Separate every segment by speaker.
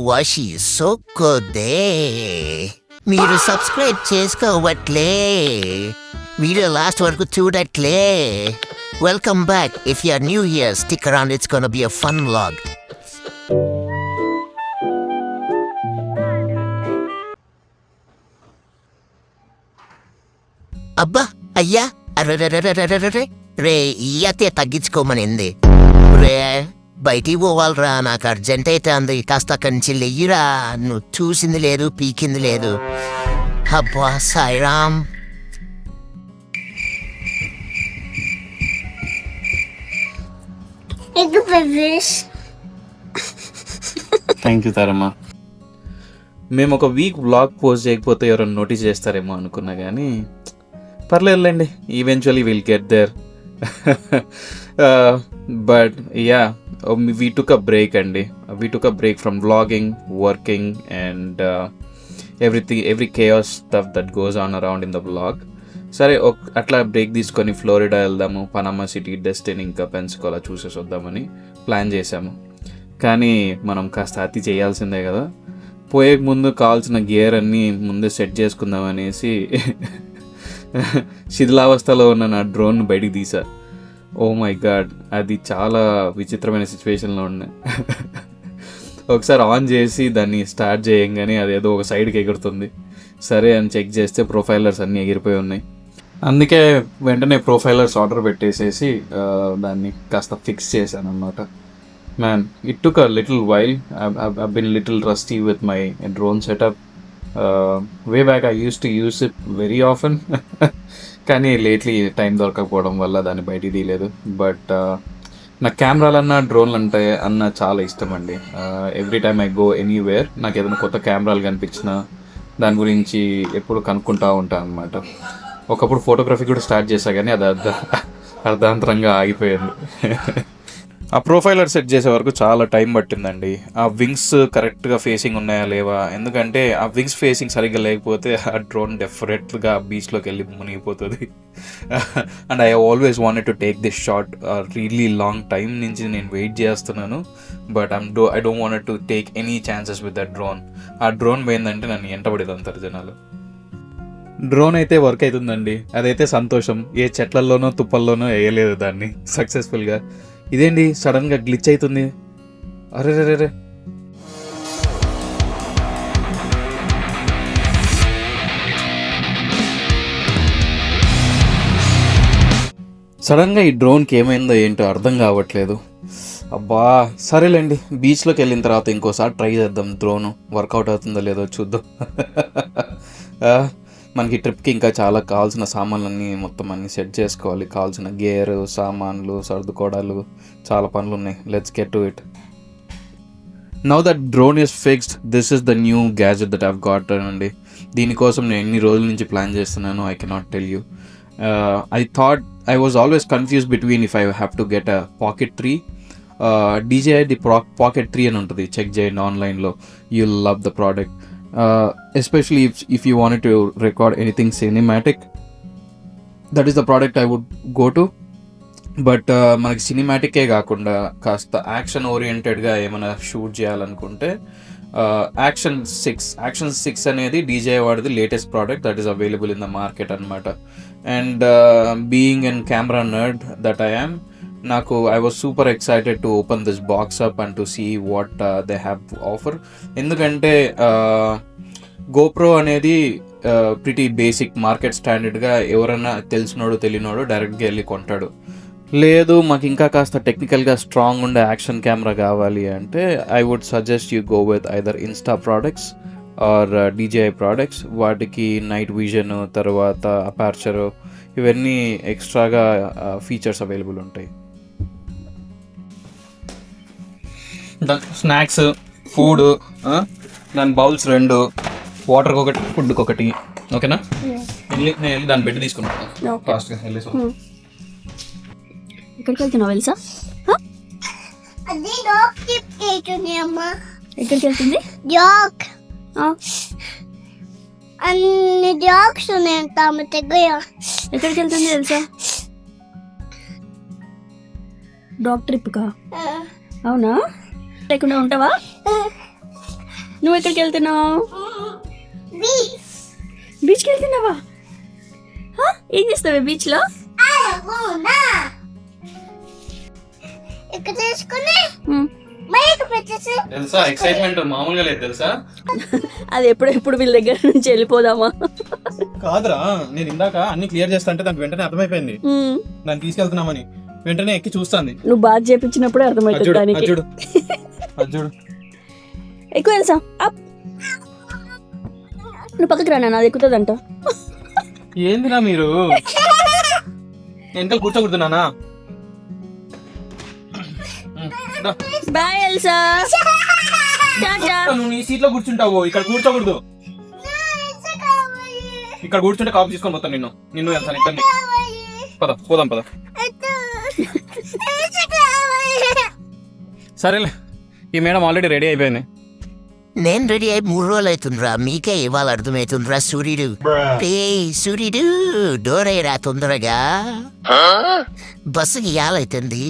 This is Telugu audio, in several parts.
Speaker 1: వషి సోకోదే మీరు సబ్స్క్రైబ్ చేసుకోవట్లే, వీడియో లాస్ట్ వరకు చూడట్లే. Welcome back. If you are new here, stick around. It's gonna be a fun vlog. అబ్బా అయ్యా అర్రర్రర్రర్రర్రే రే ఇయ్యతే తగ్గించుకోమనింది రే. బయటికి పోవాలరా, నాకు అర్జెంట్ అయితే అంది. కాస్త అక్కడి నుంచి లెయ్యిరా, నువ్వు చూసింది లేదు పీకింది లేదు. అబ్బా సాయిరామ్.
Speaker 2: Thank you Taramma. మేము ఒక వీక్ వ్లాగ్ పోస్ట్ చేయకపోతే ఎవరైనా నోటీస్ చేస్తారేమో అనుకున్నా, కానీ పర్లేదులేండి, eventually will get there. But yeah, we took a break అండి. We took a break from vlogging, working and every chaos stuff that goes on around in the vlog. సరే, అట్లా బ్రేక్ తీసుకొని ఫ్లోరిడా వెళ్దాము, పనామా సిటీ, డెస్టినీ, ఇంకా పెన్సుకోలా చూసేసి వద్దామని ప్లాన్ చేశాము. కానీ మనం కాస్త అతి చేయాల్సిందే కదా. పోయే ముందు కావాల్సిన గేర్ అన్నీ ముందే సెట్ చేసుకుందామనేసి శిథిలావస్థలో ఉన్న నా డ్రోన్ బయటికి తీసా. ఓ మై గాడ్, అది చాలా విచిత్రమైన సిచ్యువేషన్లో ఉన్నాయి. ఒకసారి ఆన్ చేసి దాన్ని స్టార్ట్ చేయంగానే అదేదో ఒక సైడ్కి ఎగురుతుంది. సరే అని చెక్ చేస్తే ప్రొఫైలర్స్ అన్నీ ఎగిరిపోయి ఉన్నాయి. అందుకే వెంటనే ప్రొఫైలర్స్ ఆర్డర్ పెట్టేసేసి దాన్ని కాస్త ఫిక్స్ చేశాను అన్నమాట. Man, it took a little while. I've been little rusty with my drone setup. Way back I used to use it very often. కానీ లేట్లీ టైం దొరకకపోవడం వల్ల దాన్ని బయటికి తీయలేదు. బట్ నాకు కెమెరాలన్నా డ్రోన్లు అంటే చాలా ఇష్టం అండి. Every time I go anywhere, నాకు ఏదైనా కొత్త కెమెరాలు కనిపించినా దాని గురించి ఎప్పుడు కనుక్కుంటూ ఉంటాను అనమాట. ఒకప్పుడు ఫోటోగ్రఫీ కూడా స్టార్ట్ చేశా, కానీ అది అర్ధాంతరంగా ఆగిపోయింది. ఆ ప్రొఫైలర్ సెట్ చేసే వరకు చాలా టైం పట్టిందండి. ఆ వింగ్స్ కరెక్ట్గా ఫేసింగ్ ఉన్నాయా లేవా, ఎందుకంటే ఆ వింగ్స్ ఫేసింగ్ సరిగ్గా లేకపోతే ఆ డ్రోన్ డెఫినెట్గా బీచ్లోకి వెళ్ళి మునిగిపోతుంది. And I always wanted to take this shot. Really long time నుంచి నేను వెయిట్ చేస్తున్నాను. But I don't wanted to take any chances with that drone. ఆ డ్రోన్ పోయిందంటే నన్ను ఎంటబడేది అంటారు జనాలు. డ్రోన్ అయితే వర్క్ అవుతుందండి, అదైతే సంతోషం. ఏ చెట్లల్లోనో తుప్పల్లోనో వేయలేదు దాన్ని సక్సెస్ఫుల్గా. ఇదేంటి సడన్గా గ్లిచ్ అవుతుంది? అరే సడన్గా ఈ డ్రోన్కి ఏమైందో ఏంటో అర్థం కావట్లేదు. అబ్బా సరేలేండి, బీచ్లోకి వెళ్ళిన తర్వాత ఇంకోసారి ట్రై చేద్దాం. డ్రోన్ వర్కౌట్ అవుతుందో లేదో చూద్దాం. మనకి ట్రిప్కి ఇంకా చాలా కావాల్సిన సామాన్లన్నీ మొత్తం అన్నీ సెట్ చేసుకోవాలి. కావాల్సిన గేర్, సామాన్లు, సర్దుకోవడాలు, చాలా పనులు ఉన్నాయి. Let's get to it. Now that drone is fixed, this is the new gadget that I've got అండి. దీనికోసం నేను ఎన్ని రోజుల నుంచి ప్లాన్ చేస్తున్నాను, I cannot tell you. I was always confused between if I have to get a Pocket 3. DJI the Pocket 3 అని ఉంటుంది, చెక్ చేయండి ఆన్లైన్లో. You'll love the product. Especially if you wanted to record anything cinematic, that is the product I would go to. But మనకి సినిమాటికే కాకుండా కాస్త యాక్షన్ ఓరియంటెడ్గా ఏమైనా షూట్ చేయాలనుకుంటే యాక్షన్ 6 అనేది DJI వాడిది latest product that is available in the market అనమాట. And being an camera nerd that I am, I was super excited to open this box up and to see what they have to offer. ఎందుకంటే GoPro అనేది ప్రిటీ బేసిక్ మార్కెట్ స్టాండర్డ్గా ఎవరైనా తెలిసినోడు తెలియనోడు డైరెక్ట్గా వెళ్ళి కొంటాడు. లేదు మాకు ఇంకా కాస్త టెక్నికల్గా స్ట్రాంగ్ ఉండే యాక్షన్ కెమెరా కావాలి అంటే I would suggest you go with either Insta products or DJI products. వాటికి నైట్ విజన్, తర్వాత అపర్చర్, ఇవన్నీ ఎక్స్ట్రాగా ఫీచర్స్ అవైలబుల్ ఉంటాయి. స్నాక్స్, ఫుడ్, దాని బౌల్స్ 2, వాటర్కి ఒకటి, ఫుడ్కి ఒకటి. ఓకేనా? నేను వెళ్ళి దాన్ని పెట్టి తీసుకున్నాను ఫాస్ట్గా వెళ్ళి.
Speaker 3: ఎక్కడికి వెళ్తున్నావు తెలుసా? ఎక్కడికి వెళ్తుంది?
Speaker 4: అన్ని జాక్స్ ఉన్నాయి.
Speaker 3: ఎక్కడికి వెళ్తుంది తెలుసా? డాగ్ ట్రిప్కా? అవునా? లేకుండా ఉంటావా? నువ్వు ఎక్కడికి వెళ్తున్నావు? బీచ్కి వెళ్తున్నావా? ఏం చేస్తావే బీచ్లో?
Speaker 2: తెలుసా ఎక్సైట్మెంట్ మామూలుగా లేదు తెలుసా.
Speaker 3: అది ఎప్పుడెప్పుడు వీళ్ళ దగ్గర నుంచి వెళ్ళిపోదామా?
Speaker 4: కాదురా, నేను ఇందాక అన్ని క్లియర్ చేస్తా అంటే దానికి వెంటనే అర్థమైపోయింది దాన్ని తీసుకెళ్తున్నామని. వెంటనే ఎక్కి చూస్తాంది.
Speaker 3: నువ్వు బాగా చేపించినప్పుడే అర్థమవుతుంది దానికి.
Speaker 4: చూడు చూడు
Speaker 3: ఎక్కువ తెలుసా? నువ్వు పక్కకి రా, నాది ఎక్కుతుందంట.
Speaker 4: ఏందిరా మీరు వెనకాల కూర్చోకూడదునా?
Speaker 3: Bye Elsa.
Speaker 4: నువ్వు నీ సీట్ లో కూర్చుంటావు, ఇక్కడ కూర్చోకూడదు. ఇక్కడ కూర్చుంటే కాపు తీసుకొని పోతాను నిన్ను వెళ్తాను. ఇక్కడ పద పోదాం పద. సరేలే, ఈ మేడం ఆల్రెడీ రెడీ అయిపోయింది.
Speaker 1: నేను రెడీ అయి 3 రోజులు అవుతుందిరా, మీకే ఇవాళ అర్థమవుతుందిరా సూర్యుడు. సూర్యుడు డోరేరా తొందరగా, బస్సుకి ఇయాలైతుంది.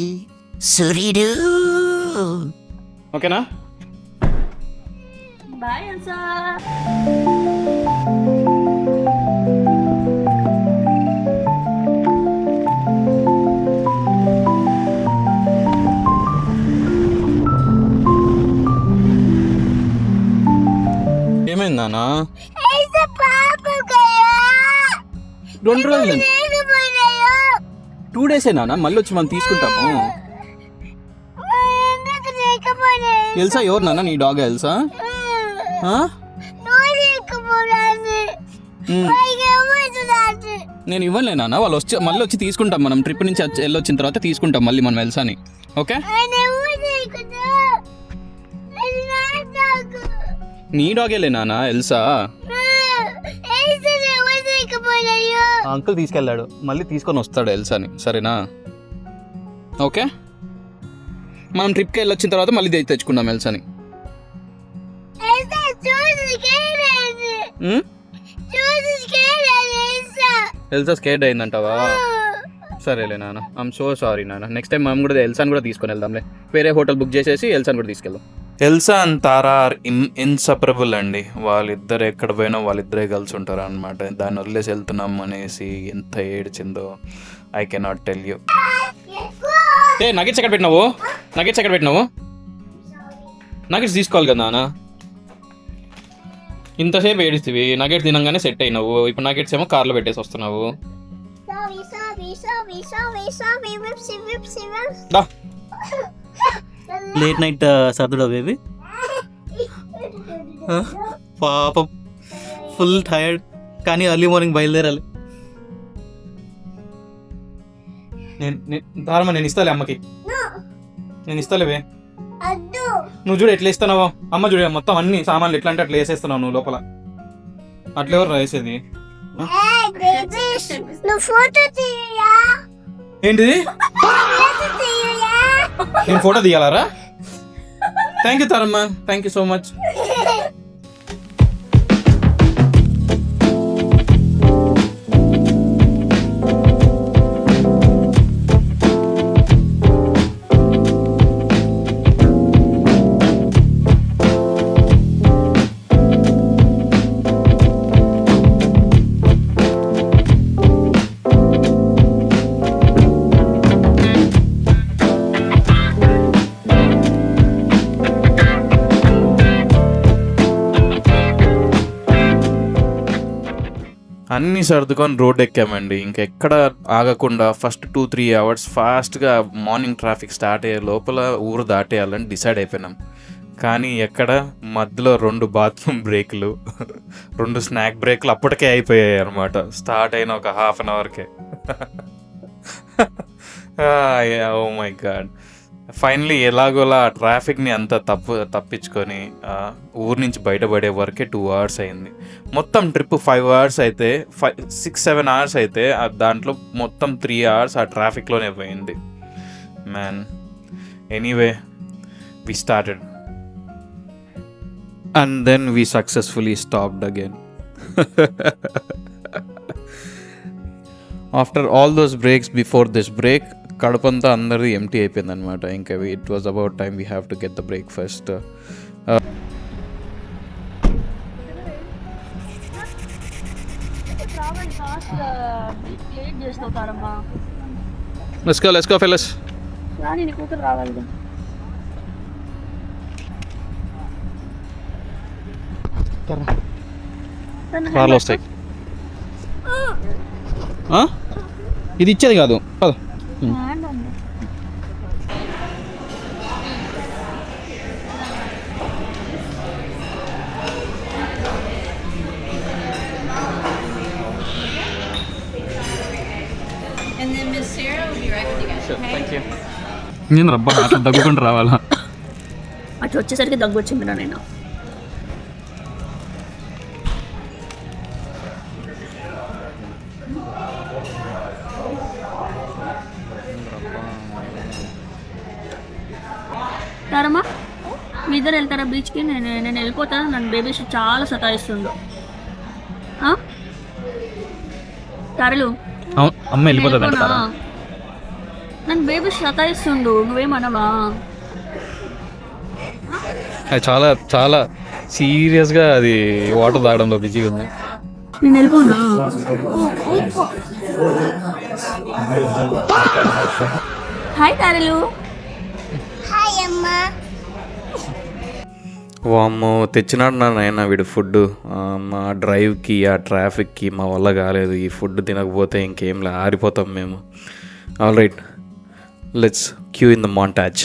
Speaker 1: సూర్యుడు
Speaker 4: ఓకేనా?
Speaker 3: Bye Elsa.
Speaker 4: ఏమైంది నాన్న? 2 రోజులు 2 డేసే నాన్న, మళ్ళీ వచ్చి మనం తీసుకుంటాము. ఎల్సా ఎవరు నాన్న? నీ డాగ్ ఎల్సా? నేను ఇవ్వలే నాన్న, వాళ్ళు మళ్ళీ వచ్చి తీసుకుంటాం. మనం ట్రిప్ నుంచి వెళ్ళొచ్చిన తర్వాత తీసుకుంటాం మళ్ళీ మనం ఎల్సాని. ఓకే? నీ డాగేలే నాన్న ఎల్సా. అంకుల్ తీసుకెళ్ళాడు, మళ్ళీ తీసుకొని వస్తాడు ఎల్సాని. సరేనా? ఓకే, మనం ట్రిప్కి వెళ్ళొచ్చిన తర్వాత మళ్ళీ తెచ్చుకుందాం ఎల్సాని. Elsa scared అయిందంటావా? సరేలే నాన్న, ఐఎమ్ సో సారీ నాన్న. నెక్స్ట్ టైం మనం కూడా ఎల్సాని కూడా తీసుకొని వెళ్దాంలే. వేరే హోటల్ బుక్ చేసేసి ఎల్సాని కూడా తీసుకెళ్దాం. Elsa and Tara are inseparable అండి. వాళ్ళిద్దరు ఎక్కడ పోయినా వాళ్ళిద్దరే కలిసి ఉంటారు అనమాట. దాన్ని వదిలేసి వెళ్తున్నాం అనేసి ఎంత ఏడ్చిందో I cannot tell you. Nuggets ఎక్కడ పెట్టినావు? నగెట్స్ తీసుకోవాలి కదా నాన్న. ఇంతసేపు ఏడిస్తావి, నగెట్స్ తినంగానే సెట్ అయినావు. ఇప్పుడు నగెట్స్ ఏమో కార్లో పెట్టేసి వస్తున్నావు.
Speaker 5: లేట్ నైట్ సర్దుడా బేబీ? పాపం ఫుల్ టైర్డ్, కానీ ఎర్లీ మార్నింగ్ బయలుదేరాలి.
Speaker 4: తారమ్మ నేను ఇస్తాలే అమ్మకి, నేను ఇస్తాలేవే. నువ్వు చూడు ఎట్లా ఇస్తున్నావో. అమ్మ చూడ మొత్తం అన్ని సామాన్లు ఎట్లా అంటే అట్లా వేసేస్తున్నావు నువ్వు లోపల. అట్లా ఎవరు వేసేది? ఏంటిది? నేను ఫోటో తీయాలరా? Thank you Taramma, thank you so much.
Speaker 2: అన్నీ సర్దుకొని రోడ్ ఎక్కామండి. ఇంకెక్కడ ఆగకుండా ఫస్ట్ 2-3 అవర్స్ ఫాస్ట్గా మార్నింగ్ ట్రాఫిక్ స్టార్ట్ అయ్యే లోపల ఊరు దాటేయాలని డిసైడ్ అయిపోయినాం. కానీ ఎక్కడ మధ్యలో 2 బాత్రూమ్ బ్రేకులు 2 స్నాక్ బ్రేకులు అప్పటికే అయిపోయాయి అనమాట. స్టార్ట్ అయిన ఒక హాఫ్ అన్ అవర్కే. Oh my god. ఫైనలీ ఎలాగోలా ఆ ట్రాఫిక్ని అంతా తప్పించుకొని ఊరి నుంచి బయటపడే వరకే 2 అవర్స్ అయింది. మొత్తం ట్రిప్ 5 అవర్స్ అయితే 6-7 అవర్స్ అయితే దాంట్లో మొత్తం 3 అవర్స్ ఆ ట్రాఫిక్లోనే పోయింది man. Anyway we started and then we successfully stopped again.
Speaker 4: After all those breaks before this break కడుపంతా అందరిది ఎంటీ అయిపోయింది అనమాట. ఇంకా it was about time we have to get the breakfast. Let's go fellas.
Speaker 3: రాని నీ కూతురు రావాలి.
Speaker 4: కార్లు వస్తాయి. ఇది ఇచ్చేది కాదు. పద. నేను రబ్బా అట్లా దగ్గుకుంటూ రావాలా?
Speaker 3: అట్లా వచ్చేసరికి దగ్గు వచ్చింది నేను. తారమ్మా మీ ఇద్దరు వెళ్తారా బీచ్కి? నేను వెళ్ళిపోతాను. నన్ను బేబీ చాలా సతాయిస్తుండు. తారలు
Speaker 4: అమ్మ వెళ్ళిపోతుంది.
Speaker 3: నన్ను బేబీ సతాయిస్తుండు, నువ్వేమనవా?
Speaker 4: అది చాలా చాలా సీరియస్గా అది వాటర్ తాగడంలో బిజీగా ఉంది.
Speaker 3: నేను వెళ్ళిపోనా? హాయ్ తారలు.
Speaker 4: వామ్మో తెచ్చినాడు నా నాయన వీడు ఫుడ్. మా డ్రైవ్కి ఆ ట్రాఫిక్కి మా వల్ల కాలేదు. ఈ ఫుడ్ తినకపోతే ఇంకేం ఆరిపోతాం మేము. All right, let's cue in the montage.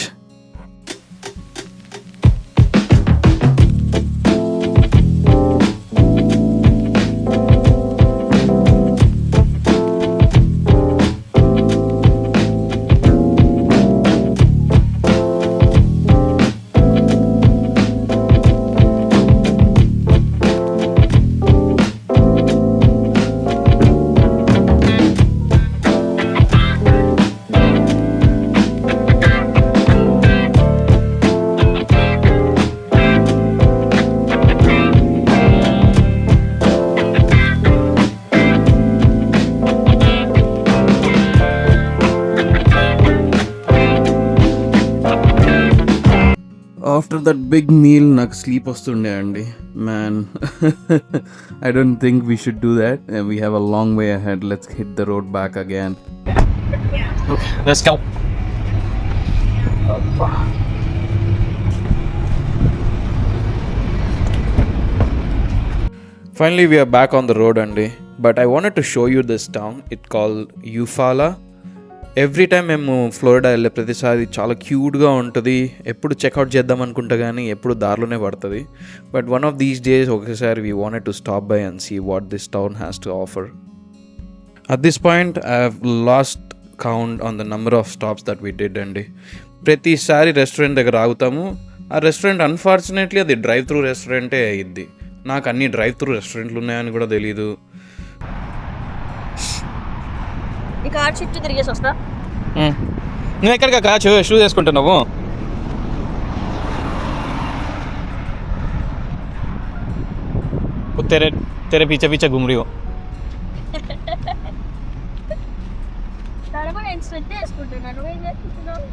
Speaker 4: After that big meal నాకు స్లీప్ వస్తుండే అండి. Man, I don't think we should do that. We have a long way ahead. Let's hit the road back again. Let's go. Finally we are back on the road అండి. But I wanted to show you this town. It's called Eufaula. Every time మేము ఫ్లోరిడా వెళ్ళే ప్రతిసారి చాలా క్యూట్గా ఉంటుంది. ఎప్పుడు చెక్అవుట్ చేద్దాం అనుకుంటా కానీ ఎప్పుడు దారిలోనే పడుతుంది. But one of these days ఒకసారి we wanted to stop by and see what this town has to offer. At this point I have lost count on the number of stops that we did అండి. ప్రతిసారి రెస్టారెంట్ దగ్గర ఆగుతాము. ఆ రెస్టారెంట్ అన్ఫార్చునేట్లీ అది డ్రైవ్ త్రూ రెస్టారెంటే అయ్యిద్ది. నాకు అన్ని డ్రైవ్ త్రూ రెస్టారెంట్లు ఉన్నాయని కూడా తెలీదు.
Speaker 3: ఈ కార్ చుట్టూ తిరిగేసి వస్తా.
Speaker 4: నువ్వు ఎక్కడికా కాచు షూ వేసుకుంటున్నావు? తెరే పీచే పీచే घूम रही हो.
Speaker 3: నేను స్వెట్ వేసుకుంటున్నాను, నువ్వేం చేసుకుంటున్నావు?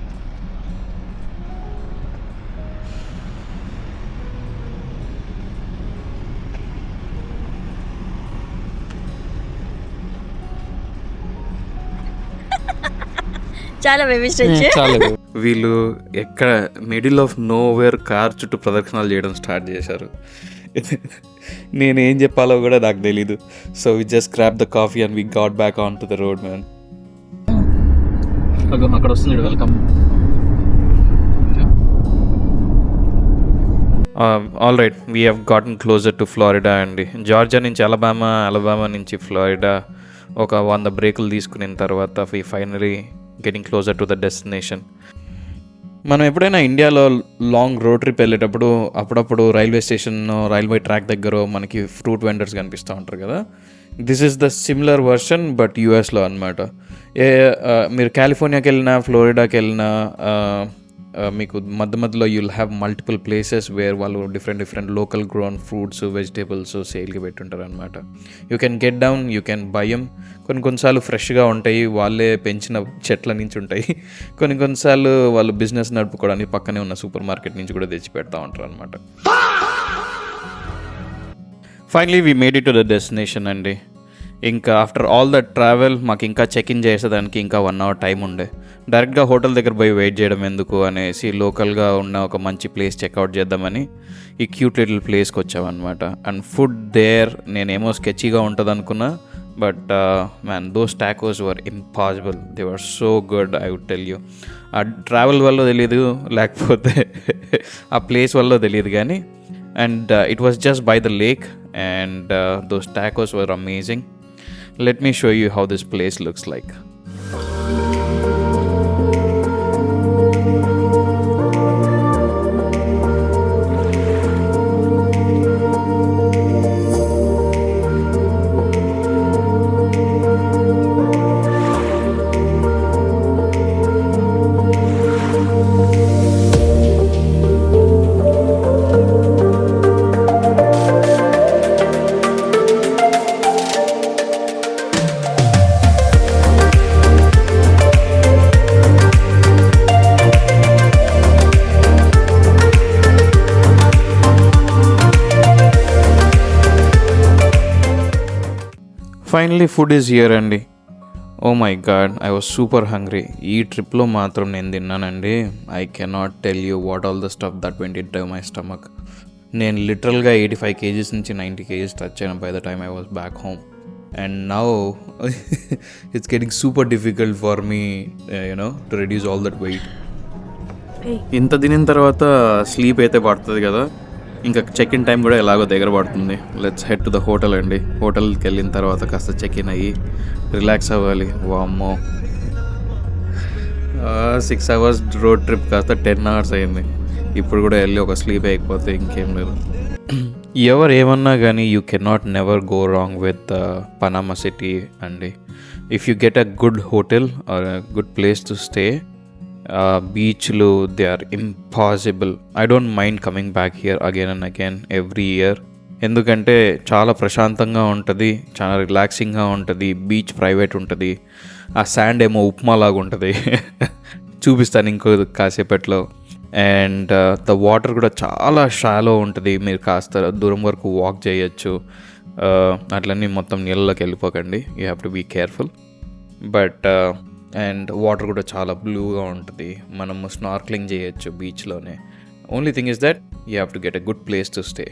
Speaker 3: చాలా బేబీ స్ట్రెచ్.
Speaker 4: వీళ్ళు ఎక్కడ మిడిల్ ఆఫ్ నోవేర్ కార్ చుట్టూ ప్రదక్షిణాలు చేయడం స్టార్ట్ చేశారు. నేనేం చెప్పాలో కూడా నాకు తెలీదు. So we just grab the coffee and we got back on to the road man. అక్కడ వస్తుంది, welcome. All right, we have gotten closer to Florida అండి. జార్జియా నుంచి అలబామా నుంచి ఫ్లోరిడా ఒక 100 బ్రేకులు తీసుకున్న తర్వాత we finally getting closer to the destination. మనం ఎప్పుడైనా ఇండియాలో లాంగ్ రోడ్ ట్రిప్ వెళ్ళేటప్పుడు అప్పుడప్పుడు రైల్వే స్టేషన్, రైల్వే ట్రాక్ దగ్గర మనకి ఫ్రూట్ వెండర్స్ కనిపిస్తూ ఉంటారు కదా. This is the similar version but యూఎస్లో అనమాట. మీరు కాలిఫోర్నియాకి వెళ్ళినా, ఫ్లోరిడాకి వెళ్ళినా, మీకు మధ్యలో you'll have multiple places where వాళ్ళు different local grown fruits vegetables సేల్కి పెట్టుంటారు అనమాట. You can get down, you can buy 'em. కొన్నిసార్లు ఫ్రెష్గా ఉంటాయి, వాళ్ళే పెంచిన చెట్ల నుంచి ఉంటాయి. కొన్నిసార్లు వాళ్ళు బిజినెస్ నడుపుకోవడానికి పక్కనే ఉన్న సూపర్ మార్కెట్ నుంచి కూడా తెచ్చి పెడతా ఉంటారు అనమాట. Finally we made it to the destination అండి. ఇంకా ఆఫ్టర్ ఆల్ దట్ ట్రావెల్ మాకు ఇంకా చెక్ ఇన్ చేసేదానికి ఇంకా 1 hour టైం ఉండే. డైరెక్ట్గా హోటల్ దగ్గర పోయి వెయిట్ చేయడం ఎందుకు అనేసి లోకల్గా ఉన్న ఒక మంచి ప్లేస్ చెక్అవుట్ చేద్దామని ఈ క్యూట్ లిటిల్ ప్లేస్కి వచ్చామన్నమాట. అండ్ ఫుడ్ దేర్ నేనేమో స్కెచీగా ఉంటుంది అనుకున్నా, but man those tacos were impossible. They were so good, I would tell you. ఆ ట్రావెల్ వల్ల తెలియదు, లేకపోతే ఆ ప్లేస్ వల్ల తెలియదు కానీ, and it was just by the lake, and those tacos were amazing. Let me show you how this place looks like. Finally food is here అండి. Oh my god, I was super hungry. ఈ ట్రిప్లో మాత్రం నేను తిన్నానండి. I cannot tell you what all the stuff that went in to my stomach. నేను లిటరల్గా 85 kgs నుంచి 90 kgs టచ్ అయ్యాను by the time I was back home. And now it's getting super difficult for me to reduce all that weight. ఇంత తినిన తర్వాత స్లీప్ అయితే పడుతుంది కదా, ఇంకా చెక్ ఇన్ టైం కూడా ఎలాగో దగ్గర పడుతుంది. Let's head to the hotel అండి. హోటల్కి వెళ్ళిన తర్వాత కాస్త చెక్ ఇన్ అయ్యి రిలాక్స్ అవ్వాలి. వామ్మో, 6 hours రోడ్ ట్రిప్ కాస్త 10 hours అయింది. ఇప్పుడు కూడా వెళ్ళి ఒక స్లీప్ అయిపోతే ఇంకేం లేదు. ఎవరు ఏమన్నా కానీ you cannot never go wrong with Panama City అండి. If you get a good hotel or a good place to stay, బీచ్లు they are impossible. I don't mind coming back here again and again every year. ఎందుకంటే చాలా ప్రశాంతంగా ఉంటుంది, చాలా రిలాక్సింగ్గా ఉంటుంది. బీచ్ ప్రైవేట్ ఉంటుంది, ఆ శాండ్ ఏమో ఉప్మా లాగా ఉంటుంది. చూపిస్తాను ఇంకో కాసేపట్లో. అండ్ ద వాటర్ కూడా చాలా షాలో ఉంటుంది, మీరు కాస్త దూరం వరకు వాక్ చేయొచ్చు. అట్లన్నీ మొత్తం నీళ్ళలోకి వెళ్ళిపోకండి, you have to be careful. But and water కూడా చాలా బ్లూగా ఉంటుంది, మనము స్నార్క్లింగ్ చేయొచ్చు బీచ్లోనే. Only thing is that you have to get a good place to stay.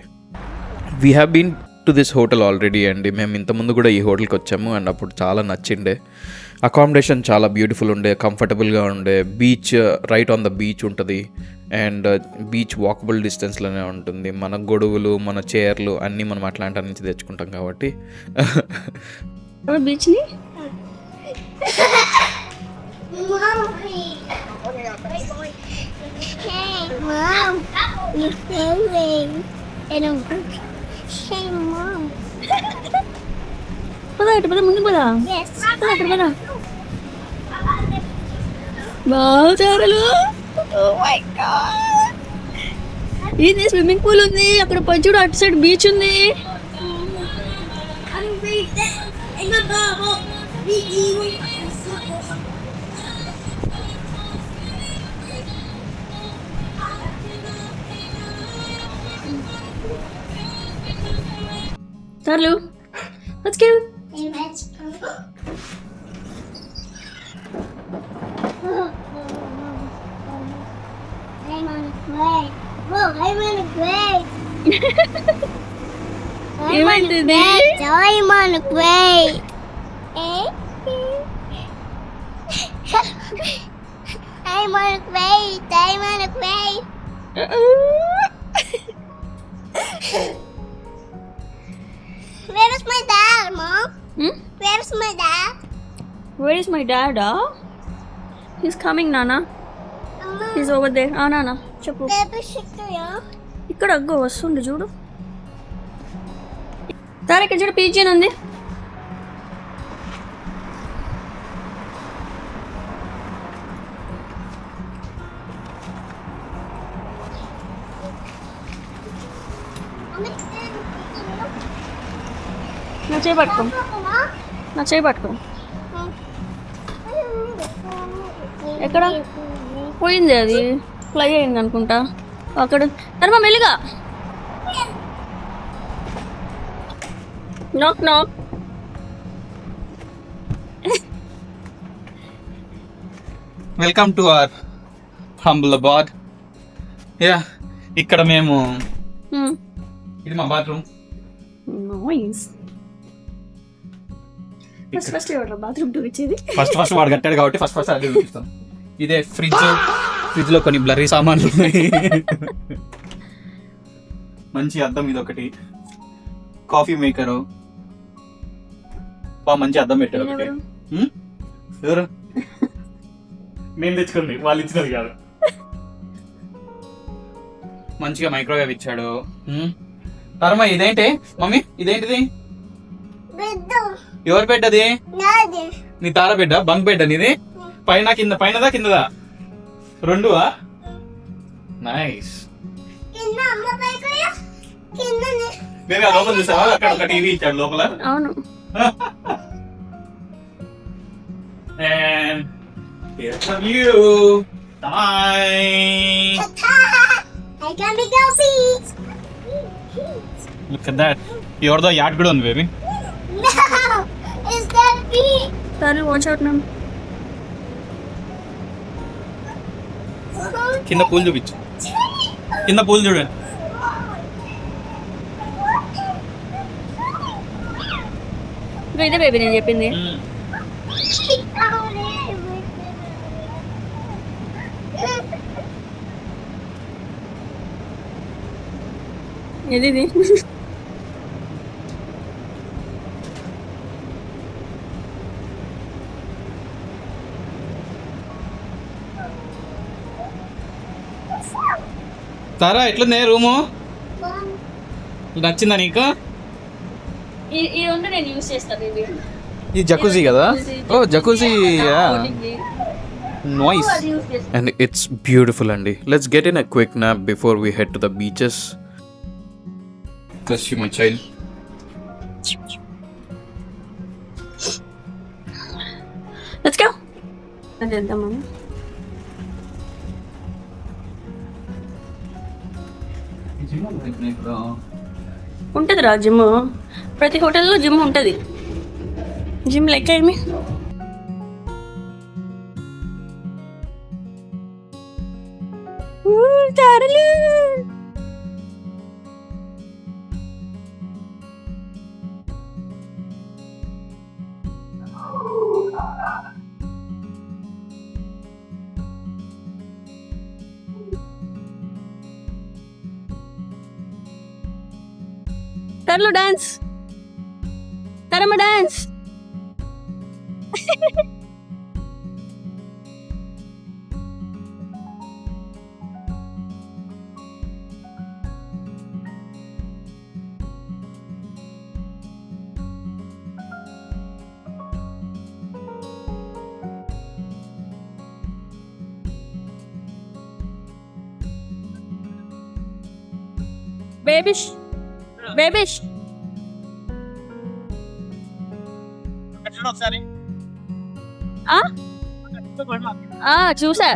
Speaker 4: We have been to this hotel already అండి. మేము ఇంతకుముందు కూడా ఈ హోటల్కి వచ్చాము అండ్ అప్పుడు చాలా నచ్చిండే. అకామిడేషన్ చాలా బ్యూటిఫుల్ ఉండే, కంఫర్టబుల్గా ఉండే. Beach right on the beach ఉంటుంది అండ్ బీచ్ వాకబుల్ డిస్టెన్స్లోనే ఉంటుంది. మన గొడుగులు, మన చైర్లు అన్నీ మనం అట్లాంటి నుంచి తెచ్చుకుంటాం కాబట్టి.
Speaker 3: బీచ్ని
Speaker 6: Mom, you're filming. And I'm hey, Mom.
Speaker 3: పదా ఇటు పదా, ముందు పదా.
Speaker 6: Yes.
Speaker 3: పదా ఇటు పదా. వావ్ చారులు, ఓ మై గాడ్, ఇది స్విమ్మింగ్ పూల్ ఉంది అక్కడ. చూడు అటు సైడ్ బీచ్ ఉంది. చార్లు, let's go.
Speaker 6: I'm on a plane. Whoa, I'm on a plane.
Speaker 3: ఏమైంది?
Speaker 6: I'm on a plane. I'm on a plane. I'm on a plane. Where is my dad, Mom? Where is my dad?
Speaker 3: Where is my dad? He's coming, Nana. He's over there. Nana, చెప్పు.
Speaker 6: Baby sister,
Speaker 3: ఇక్కడ అగ్గో వస్తుంది చూడు. తారా ఇక్కడ చూడు, పిజియన్ ఉంది. నా చేయి పట్టుకో, నా చేయి పట్టుకో. ఎక్కడ పోయింది? అది ఫ్లై అయింది అనుకుంటా అక్కడ. అరే మా మెల్లిగా. నాక్ నాక్.
Speaker 5: Welcome to our humble abort. Yeah, ఇక్కడ మేము, ఇది మా బాత్రూమ్.
Speaker 3: నైస్. ఫస్ట్ ఎవరు బాత్రూమ్ టూర్ ఇచ్చేది?
Speaker 5: ఫస్ట్ వాడు కట్టాడు కాబట్టి ఫస్ట్ అదే చూపిస్తాం. ఇదే ఫ్రిడ్జ్ లో కొన్ని బ్లరీ సామాన్లు ఉన్నాయి. మంచి అద్దం ఇది ఒకటి. Coffee maker. మంచి అద్దం పెట్టారు ఒకటి. ఎవరు? నేను తెచ్చుకుంది, వాళ్ళు ఇచ్చినది కాదు. మంచిగా మైక్రోవేవ్ ఇచ్చాడు. తర్మా ఇదేంటి మమ్మీ? ఇదేంటిది? ఎవరు బెడ్ అది? నీ తార బెడ్డా? బంక్ బెడ్ నీది? పైన కింద? పైనదా కిందదా? రెండువా? నైస్. నేను లోపల చూసావా? అక్కడ ఒక టీవీ ఇచ్చాడు లోపల.
Speaker 3: అవును.
Speaker 5: And here's the view. Bye.
Speaker 6: I can be Kelsey.
Speaker 5: Look at that. ఎవరిదో యాడ్ కూడా ఉంది baby.
Speaker 6: No, is that me?
Speaker 3: సరే వాచ్ అవుట్ మ్యామ్.
Speaker 5: కింద పూల్ చూపించు. కింద పూల్ చూడండి.
Speaker 3: ఇదే బేబీ నేను చెప్పింది. ఇది
Speaker 5: తారా ఎట్లుంది రూము? నచ్చిందా నీకు?
Speaker 3: ఈ రెండు నేను యూస్ చేస్తాను బేబీ.
Speaker 4: ఈ జకూజీ కదా? ఓ జకూజీ. Nice. And it's beautiful అండి. Let's get in a quick nap before we head to the beaches.
Speaker 5: Bless you, my child.
Speaker 3: Let's go. అదేద్దాం మనం. ఉంటుంది రా జిమ్. ప్రతి హోటల్లో జిమ్ ఉంటుంది. జిమ్ లెక్క ఏమి? చారలు. Tarlo dance. Tarama dance. Babish. Babish. చూసా.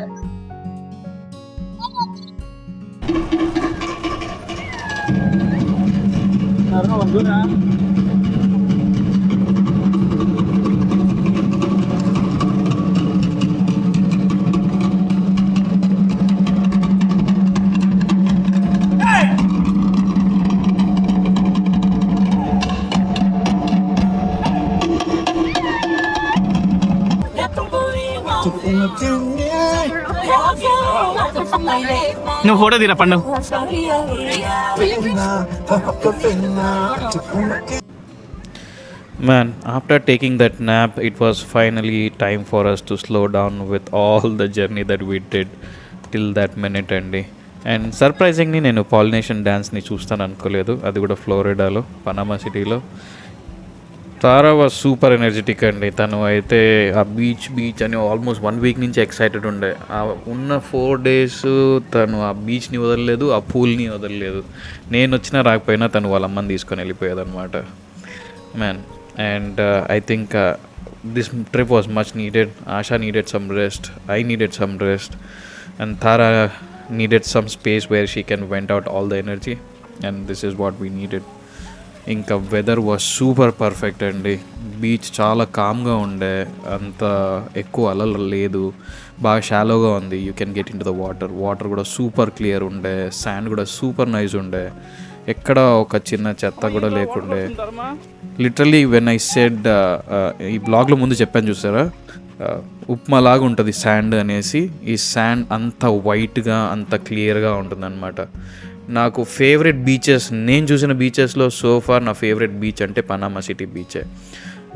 Speaker 5: నువ్వు ఫోటో తీరా పండు.
Speaker 4: Man, after taking that nap, it was finally time for us to slow down with all the journey that we did till that minute అండి. అండ్ సర్ప్రైజింగ్లీ నేను పాలినేషన్ డ్యాన్స్ని చూస్తాను అనుకోలేదు, అది కూడా ఫ్లోరిడాలో పనామా సిటీలో. తారా వాజ్ సూపర్ ఎనర్జెటిక్ అండి. తను అయితే ఆ బీచ్ అని ఆల్మోస్ట్ 1 వీక్ నుంచి ఎక్సైటెడ్ ఉండే. ఆ ఉన్న 4 days తను ఆ బీచ్ని వదలలేదు, ఆ పూల్ని వదలలేదు. నేను వచ్చినా రాకపోయినా తను వాళ్ళ అమ్మని తీసుకొని వెళ్ళిపోయేదన్నమాట. man. And I think this trip was much needed. Asha needed some rest, I needed some rest, and Tara needed some space where she can vent out all the energy, and this is what we needed. ఇంకా వెదర్ వాజ్ సూపర్ పర్ఫెక్ట్ అండి. బీచ్ చాలా కామ్గా ఉండే, అంత ఎక్కువ అలలు లేదు, బాగా షాలోగా ఉంది. You can get in to the water కూడా సూపర్ క్లియర్ ఉండే, శాండ్ కూడా సూపర్ నైస్ ఉండే, ఎక్కడ ఒక చిన్న చెత్త కూడా లేకుండే. లిటరలీ వెన్ ఐ సెడ్, ఈ బ్లాగ్లో ముందు చెప్పాను చూసారా, ఉప్మా లాగా ఉంటుంది శాండ్ అనేసి. ఈ శాండ్ అంత వైట్గా అంత క్లియర్గా ఉంటుంది అనమాట. నాకు ఫేవరెట్ బీచెస్, నేను చూసిన బీచెస్లో సోఫార్ నా ఫేవరెట్ బీచ్ అంటే పనామా సిటీ బీచే.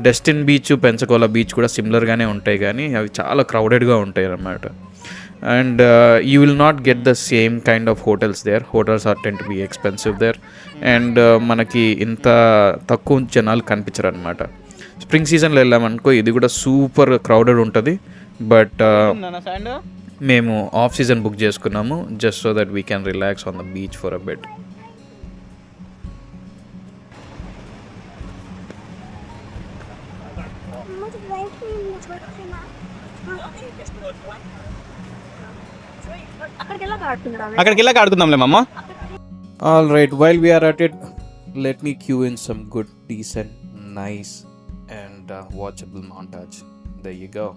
Speaker 4: డెస్టిన్ బీచ్, పెన్సకోలా బీచ్ కూడా సిమిలర్గానే ఉంటాయి, కానీ అవి చాలా క్రౌడెడ్గా ఉంటాయి అన్నమాట. And you will not get the same kind of hotels there. Hotels are tend to be expensive there. And మనకి ఇంత తక్కువ జనాలు కనిపించరు అనమాట. స్ప్రింగ్ సీజన్లో వెళ్ళామనుకో ఇది కూడా సూపర్ క్రౌడెడ్ ఉంటుంది. బట్ మేము ఆఫ్ సీజన్ బుక్ చేసుకున్నాము, just so that we can relax on the beach for a bit.
Speaker 5: అక్కడికి వెళ్ళాక ఆడుకుందాంలే మమ్మ.
Speaker 4: All right, while we are at it, let me cue in some good, decent, nice and watchable montage. There you go.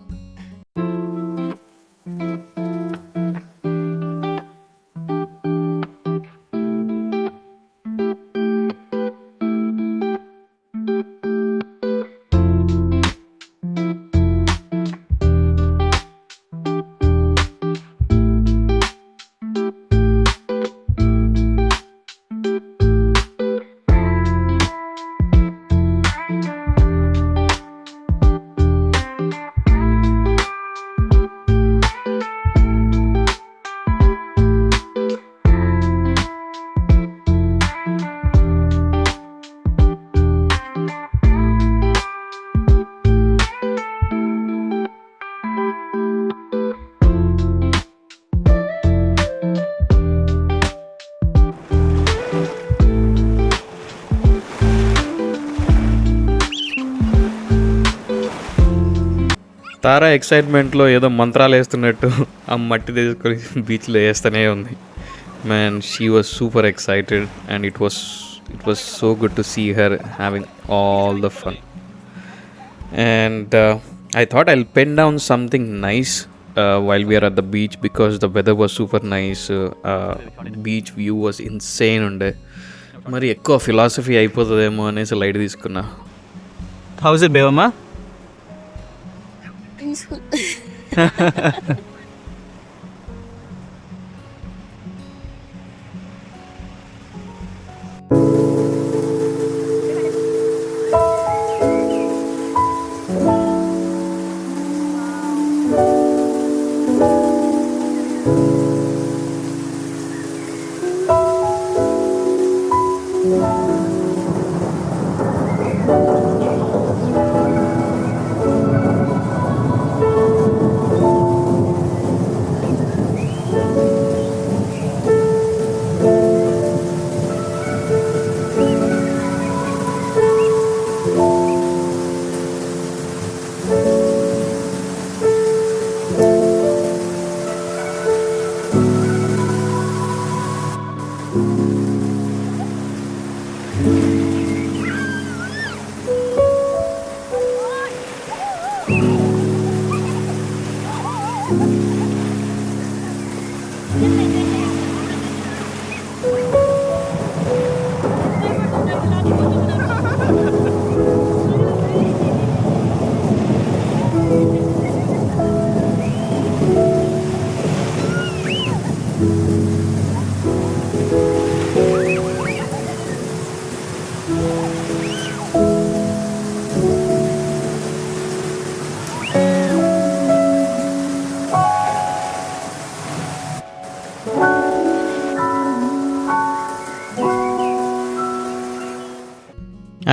Speaker 4: తారా ఎక్సైట్మెంట్లో ఏదో మంత్రాలు వేస్తున్నట్టు ఆ మట్టి తీసుకొని బీచ్లో వేస్తూనే ఉంది. Man, she was super excited and it was so good to see her having all the fun. And I thought I'll pen down something nice while we are at the beach because the weather was super nice. Beach view was insane ఉండే. మరి ఎక్కువ ఫిలాసఫీ అయిపోతుందేమో అనేసి లైట్ తీసుకున్నా.
Speaker 5: హౌస్ ఇట్ బేవమ్మా?
Speaker 3: పీస్ఫుల్.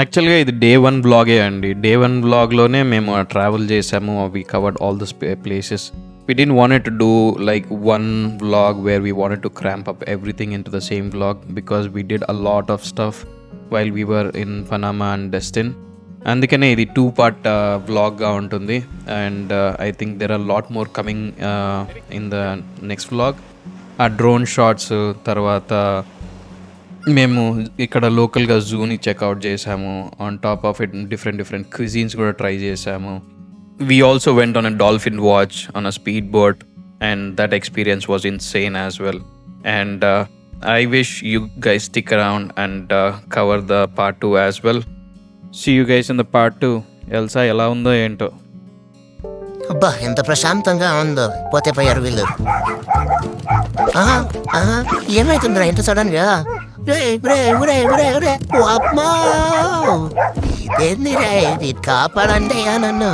Speaker 4: యాక్చువల్గా ఇది డే 1 బ్లాగే అండి. డే 1 బ్లాగ్లోనే మేము ట్రావెల్ చేసాము. We covered all the places. We didn't want it to do like one vlog where we wanted to cramp up everything into the same vlog, because we did a lot of stuff while we were in Panama and Destin. So అందుకనే ఇది 2-part వ్లాగ్గా ఉంటుంది. And I think there are lot more coming in the next vlog. ఆ డ్రోన్ షాట్స్, తర్వాత మేము ఇక్కడ లోకల్గా జూని చెక్అవుట్ చేసాము. On top of it different cuisines కూడా ట్రై చేసాము. We also went on a dolphin watch on a speed boat and that experience was insane as well. And I wish you guys stick around and cover the part 2 as well. See you guys in the part 2. Elsa ఎలా ఉందో ఏంటో.
Speaker 1: అబ్బా ఎంత ప్రశాంతంగా ఉందో. పోతే పోయారు వీళ్ళు. ఆహా, ఆహా, ఏమైతుందిరా ఇంత సడన్ గా? ఇదేంది రే, ఇది కాపాడండి నన్ను.